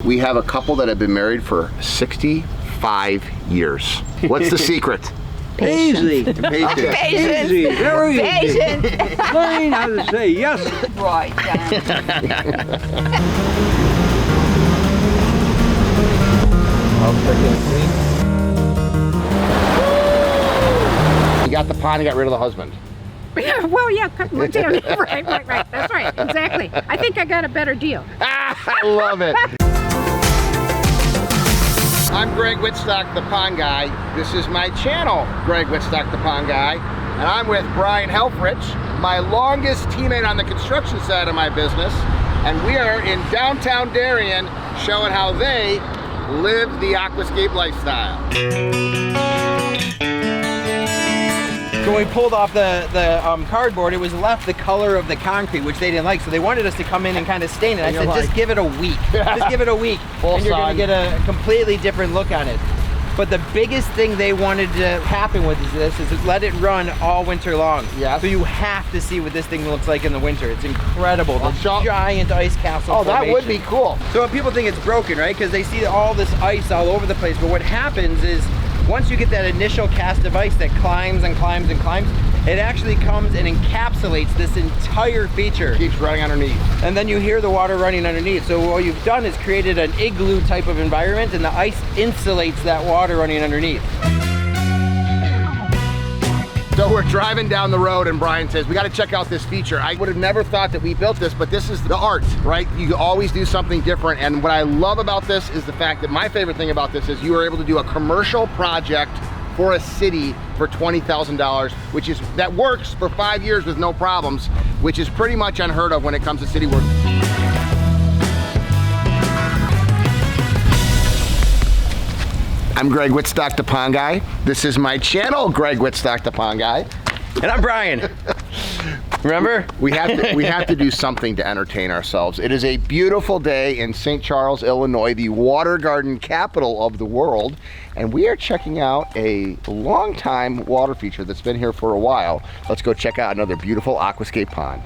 We have a couple that have been married for 65 years. What's the secret? Easy. Patience. Patience. Easy. Very easy. Patience. Learning how to say yes. Right, You got the pond, you got rid of the husband. Yeah, well, yeah, right, that's right, exactly. I think I got a better deal. I love it. I'm Greg Wittstock, the Pond Guy. This is my channel, Greg Wittstock, the Pond Guy. And I'm with Brian Helfrich, my longest teammate on the construction side of my business. And we are in downtown Darien showing how they live the Aquascape lifestyle. So when we pulled off the cardboard, it was left the color of the concrete, which they didn't like. So they wanted us to come in and kind of stain it. I said, just give it a week. Just give it a week. And you're going to get a completely different look on it. But the biggest thing they wanted to happen with this is let it run all winter long. Yeah. So you have to see what this thing looks like in the winter. It's incredible. The giant ice castle formation. That would be cool. So people think it's broken, right? Because they see all this ice all over the place. But what happens is, once you get that initial cast of ice that climbs and climbs and climbs, it actually comes and encapsulates this entire feature. Keeps running underneath. And then you hear the water running underneath. So what you've done is created an igloo type of environment, and the ice insulates that water running underneath. So we're driving down the road and Brian says, we got to check out this feature. I would have never thought that we built this, but this is the art, right? You always do something different. And what I love about this is the fact that my favorite thing about this is you were able to do a commercial project for a city for $20,000, that works for 5 years with no problems, which is pretty much unheard of when it comes to city work. I'm Greg Wittstock, the Pond Guy. This is my channel, Greg Wittstock, the Pond Guy. And I'm Brian. Remember? We have to do something to entertain ourselves. It is a beautiful day in St. Charles, Illinois, the water garden capital of the world. And we are checking out a long-time water feature that's been here for a while. Let's go check out another beautiful Aquascape pond.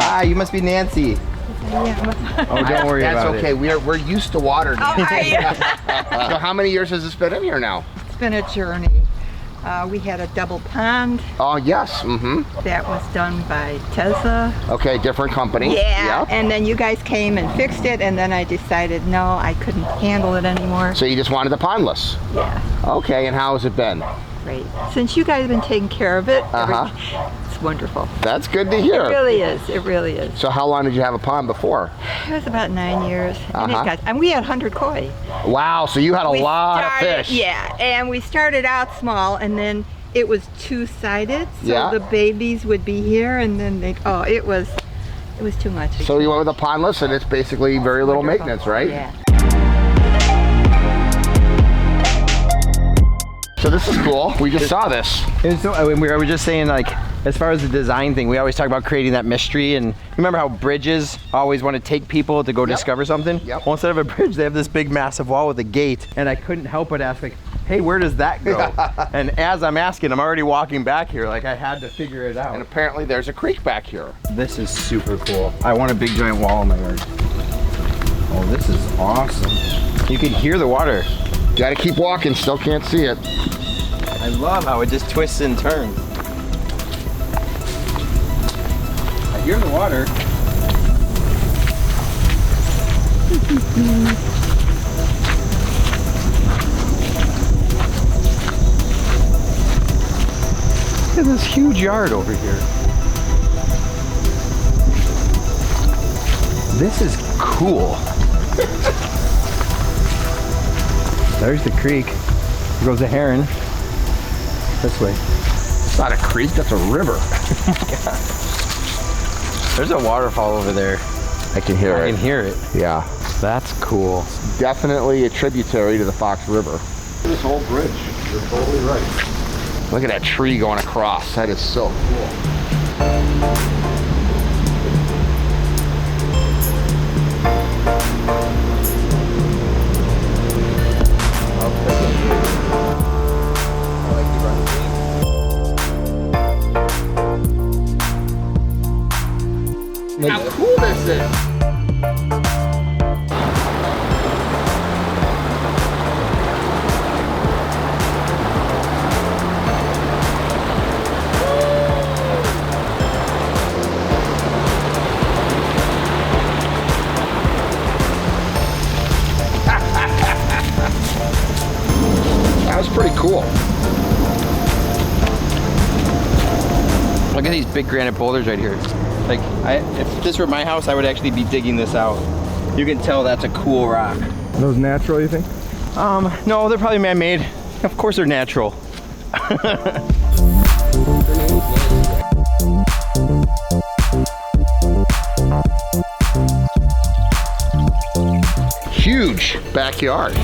Hi, you must be Nancy. Oh, don't worry about it. That's okay. We're used to water. Oh, are you? So how many years has this been in here now? It's been a journey. We had a double pond. Oh, yes. That was done by Tessa. Okay, different company. Yeah. And then you guys came and fixed it, and then I decided, no, I couldn't handle it anymore. So you just wanted the pondless? Yeah. Okay, and how has it been? Great. Since you guys have been taking care of it, it's wonderful. That's good to hear. It really is. It really is. So how long did you have a pond before? It was about 9 years. And we had 100 koi. Wow, so you had a lot of fish. Yeah, and we started out small, and then it was two-sided, so the babies would be here, and then it was too much. So you went with a pondless, and it's basically very little maintenance, right? Yeah. So this is cool. We just saw this. We were just saying, like, as far as the design thing, we always talk about creating that mystery. And remember how bridges always want to take people to go discover something? Yep. Well, instead of a bridge, they have this big massive wall with a gate. And I couldn't help but ask, like, hey, where does that go? And as I'm asking, I'm already walking back here. Like, I had to figure it out. And apparently there's a creek back here. This is super cool. I want a big giant wall in my yard. Oh, this is awesome. You can hear the water. You gotta keep walking, still can't see it. I love how it just twists and turns. I hear the water. Look at this huge yard over here. This is cool. There's the creek. There goes the heron. This way. It's not a creek, that's a river. There's a waterfall over there. I can hear it. I can hear it. Yeah. That's cool. Definitely a tributary to the Fox River. This whole bridge, you're totally right. Look at that tree going across. That is so cool. how cool this is. That was pretty cool. Look at these big granite boulders right here. Like, if this were my house, I would actually be digging this out. You can tell that's a cool rock. Are those natural, you think? No, they're probably man-made. Of course they're natural. Huge backyard.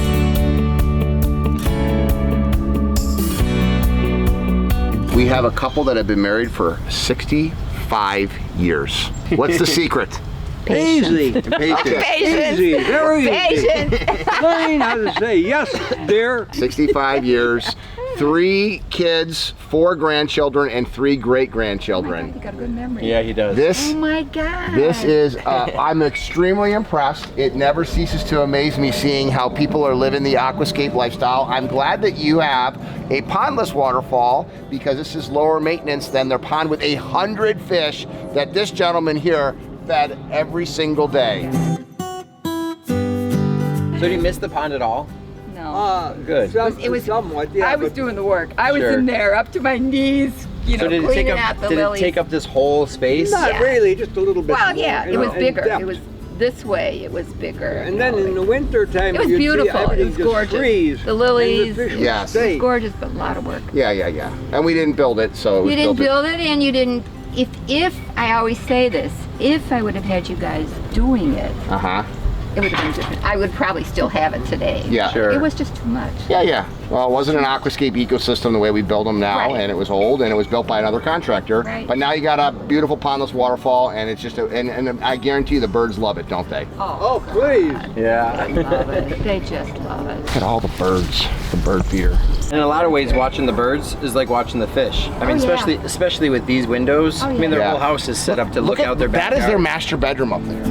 We have a couple that have been married for 65 years. What's the secret? Easy. Patience. Easy. Very easy. Learning how to say yes, dear. 65 years, 3 kids, 4 grandchildren, and 3 great-grandchildren. You got a good memory. Yeah, he does. This Oh my God. This is, I'm extremely impressed. It never ceases to amaze me seeing how people are living the aquascape lifestyle. I'm glad that you have a pondless waterfall because this is lower maintenance than their pond with 100 fish that this gentleman here fed every single day. So do you miss the pond at all? No. Good. It was- somewhat, yeah. I was but doing the work. I was Sure. in there up to my knees, you know, So did it cleaning take out the up? Did lilies. it take up this whole space? not yeah. really, just a little bit. Well, more, yeah, you it know, was in bigger. depth. It was this way. It was bigger. And then in the winter time, It was you'd see beautiful. It everything was just gorgeous. freeze, The lilies. and the fish would Yes. stay. gorgeous, but a lot of work. Yeah. And we didn't build it, so it was You didn't built build it, and you didn't. If I always say this, if I would have had you guys doing it, it would have been different. I would probably still have it today. Yeah. Sure. It was just too much. Yeah. Well, it wasn't an aquascape ecosystem the way we build them now, Right. and it was old, and it was built by another contractor. Right. But now you got a beautiful pondless waterfall, and it's just, and I guarantee you the birds love it, don't they? Oh, please. Yeah. They love it. They just love it. Look at all the birds, the bird feeder. In a lot of ways, watching the birds is like watching the fish. I mean, Oh, yeah. especially with these windows. Oh, I mean, their yeah. whole house is set up to look out their That backyard. is their master bedroom up there.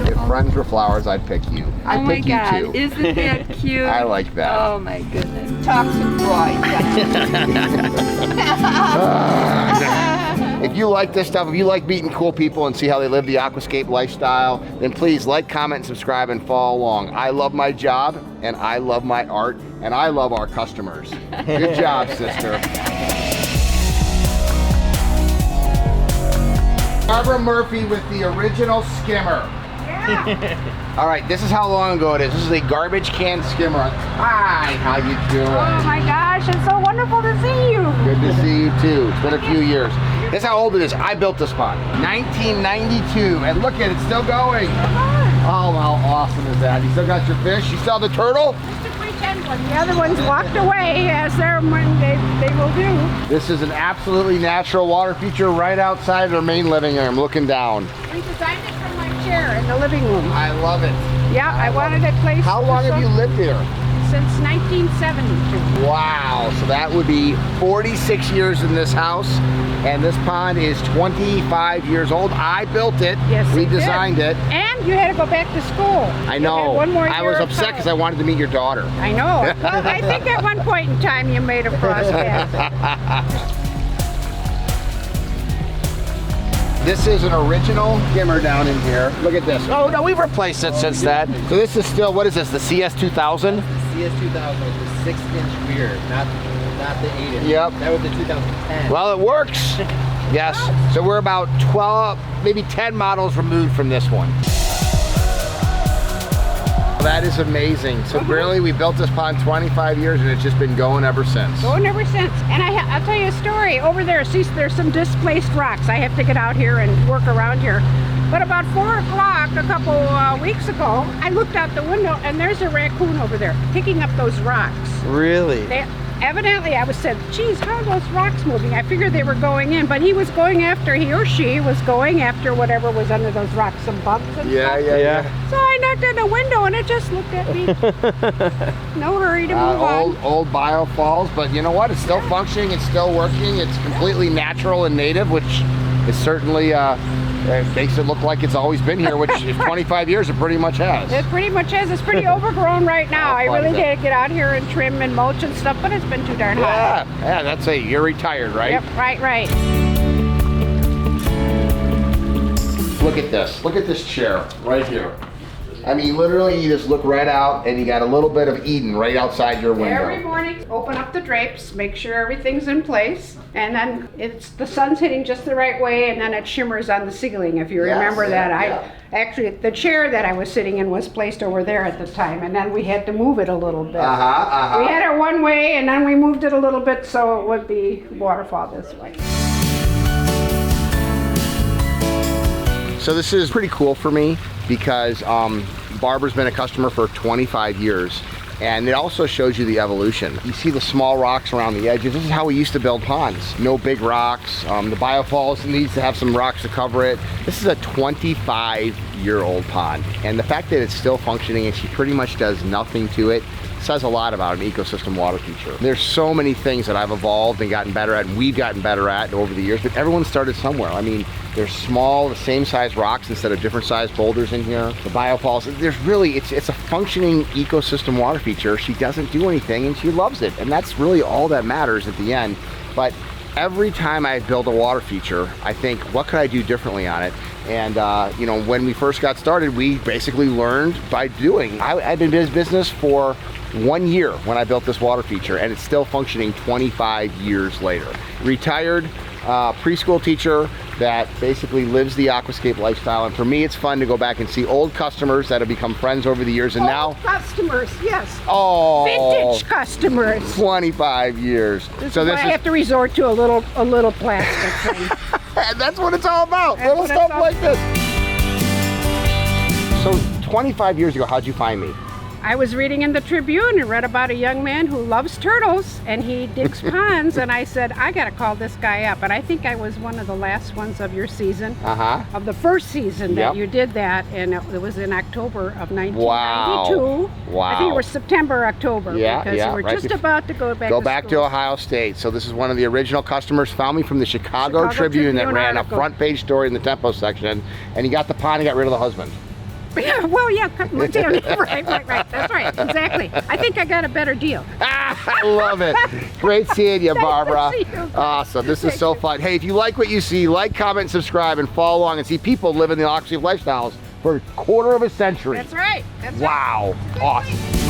If friends were flowers, I'd pick you. I'd Oh my pick you God, too. isn't that cute? I like that. Oh my goodness. Talk to Roy. If you like this stuff, if you like meeting cool people and see how they live the aquascape lifestyle, then please like, comment, and subscribe and follow along. I love my job, and I love my art, and I love our customers. Good job, sister. Barbara Murphy with the original skimmer. All right, this is how long ago it is. This is a garbage can skimmer. Hi, how you doing? Oh my gosh, it's so wonderful to see you. Good to see you too. It's been a few years. This is how old it is. I built this pond, 1992, and look at it, still going. Oh, how awesome is that? You still got your fish? You still have the turtle? Just a pretend one. The other ones walked away, as they're when they will do. This is an absolutely natural water feature right outside our main living room, looking down. We designed it from my chair in the living room. I love it. Yeah, I wanted it placed. How long have you lived here? Since 1972. Wow, so that would be 46 years in this house, and this pond is 25 years old. I built it. Yes, we you did. designed it. And you had to go back to school. I You know. had one more I year was of upset because I college. wanted to meet your daughter. I know. Well, I think at one point in time you made a cross path. This is an original skimmer down in here. Look at this. Oh no, we've replaced it since that. So this is still, what is this, the CS2000? CS2000 was the 6-inch weir, not the 8-inch. Yep. That was the 2010. Well, it works. Yes. So we're about 12, maybe 10 models removed from this one. That is amazing. So really, we built this pond 25 years and it's just been going ever since. Going ever since. And I'll tell you a story. Over there, see, there's some displaced rocks. I have to get out here and work around here. But about 4 o'clock a couple weeks ago, I looked out the window and there's a raccoon over there picking up those rocks. Really? Evidently, I was said, geez, how are those rocks moving? I figured they were going in, but he or she was going after whatever was under those rocks, some bugs and stuff. Yeah. So I knocked on the window and it just looked at me. No hurry to move on. Old bio falls, but you know what? It's still functioning. It's still working. It's completely natural and native, which is certainly It makes it look like it's always been here, which if 25 years, it pretty much has. It pretty much is. It's pretty overgrown right now. I really did get out here and trim and mulch and stuff, but it's been too darn hot. Yeah, that's it. You're retired, right? Yep, right. Look at this. Look at this chair right here. I mean, literally, you just look right out and you got a little bit of Eden right outside your window. Every morning, open up the drapes, make sure everything's in place, and then the sun's hitting just the right way, and then it shimmers on the ceiling, if you remember that. Actually, the chair that I was sitting in was placed over there at the time, and then we had to move it a little bit. We had it one way, and then we moved it a little bit so it would be waterfall this way. So this is pretty cool for me because Barbara's been a customer for 25 years, and it also shows you the evolution. You see the small rocks around the edges. This is how we used to build ponds. No big rocks. The biofalls needs to have some rocks to cover it. This is a 25-year-old pond, and the fact that it's still functioning and she pretty much does nothing to it says a lot about an ecosystem water feature. There's so many things that I've evolved and gotten better at, and we've gotten better at over the years, but everyone started somewhere. I mean, they're small, the same size rocks instead of different size boulders in here. The biofalls, there's really, it's a functioning ecosystem water feature. She doesn't do anything and she loves it, and that's really all that matters at the end. But every time I build a water feature, I think, what could I do differently on it? And you know, when we first got started, we basically learned by doing. I've been in business for 1 year when I built this water feature, and it's still functioning 25 years later. Retired preschool teacher that basically lives the Aquascape lifestyle, and for me it's fun to go back and see old customers that have become friends over the years, and now customers, yes. Oh, vintage customers. 25 years. So this I have to resort to a little plastic thing. And that's what it's all about. Little stuff like this. So 25 years ago, how'd you find me? I was reading in the Tribune and read about a young man who loves turtles and he digs ponds, and I said, I gotta call this guy up. And I think I was one of the last ones of your season, of the first season that you did that, and it was in October of 1992. Wow. I think it was September, October, because we're just about to go back to Ohio State. So this is one of the original customers, found me from the Chicago Tribune that ran a front page story in the Tempo section, and he got the pond and got rid of the husband. Yeah, well, yeah, right, that's right, exactly. I think I got a better deal. I love it. Great seeing you, Barbara. Nice to see you. Awesome, this is so fun. Hey, if you like what you see, like, comment, subscribe, and follow along and see people living the Aquascape lifestyles for a quarter of a century. That's right. Wow, awesome.